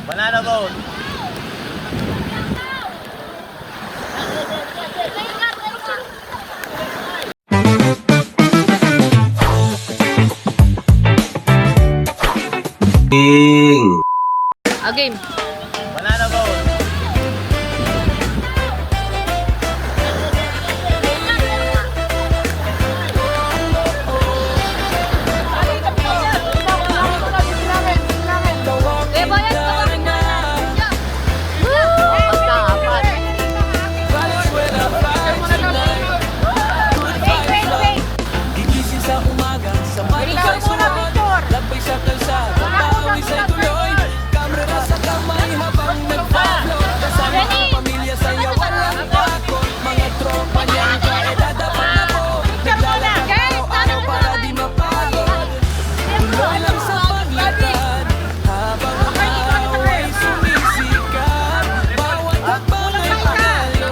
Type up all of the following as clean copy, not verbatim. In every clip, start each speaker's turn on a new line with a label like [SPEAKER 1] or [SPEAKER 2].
[SPEAKER 1] Banana boat.
[SPEAKER 2] Game.
[SPEAKER 1] Banana boat.
[SPEAKER 2] Eh, bayad ka kami na. Pagkaapat.
[SPEAKER 3] Gigising sa umaga, sabay sa sunod, labay sa kalsada, bawi sa tuloy, kamera sa kamay habang nag-follow, kasama ang pamilya sa'yo, walang takot, mga tropa niyang kaedadapan na po, naglalakad araw para di mapagod, tuloy lang sa paglakad, habang ang araw ay sumisikat, bawat hakbang ay panalo.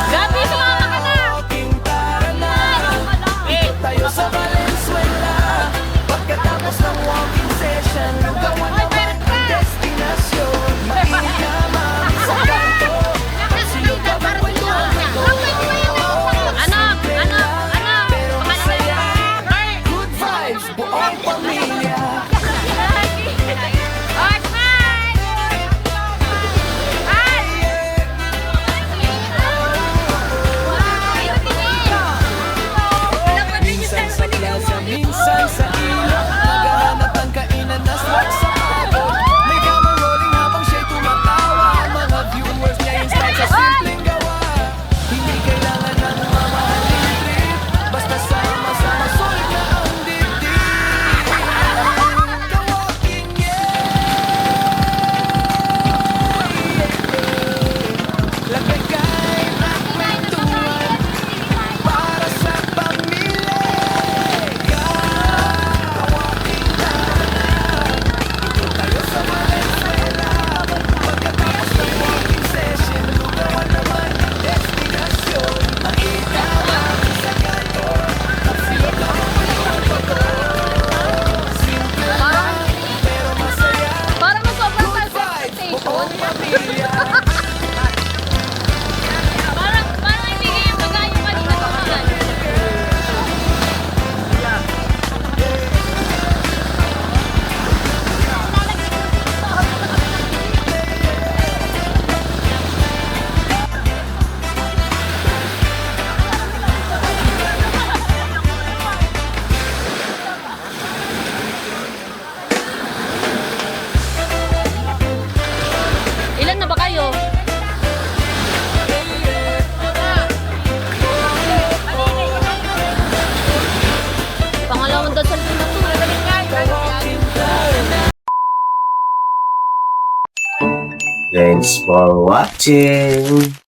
[SPEAKER 2] Gabi, sumama ka na.
[SPEAKER 3] Aking tara na, ikot tayo sa Valenzuela. Pagkatapos ng walking session, lugawan naman ang destinasyon. Mainit naman sa kanto, silog ka magkwentuhan ko.
[SPEAKER 2] Anak.
[SPEAKER 3] Pero masaya, good vibes, buong pamilya. Minsan sa plaza, minsan sa ilog, naghahanap ng kainan na swak sa pagod. May camera rolling habang siya'y tumatawa, mga viewers niya inspired sa simpleng gawa. Hindi kailangan ng mamahaling trip, basta sama-sama solid na ang dibdib. Kawaking lagay kay at kwentuhan para sa pamilya. Kawaking ikot tayo sa Valenzuela. Pagkatapos ng walking session, lugawan naman ang destinasyon. Makita lang sa kanto, silog lang ang pagkakot. Simple lang, pero masaya.
[SPEAKER 2] Parang sobrang
[SPEAKER 3] Good
[SPEAKER 2] sa
[SPEAKER 3] vibes,
[SPEAKER 2] station.
[SPEAKER 3] buong pamilya.
[SPEAKER 2] Parang hindi kayo kagaya kanina kumakan. Ilan na ba kayo? Pangalawang dasal na to.
[SPEAKER 1] Thanks for watching.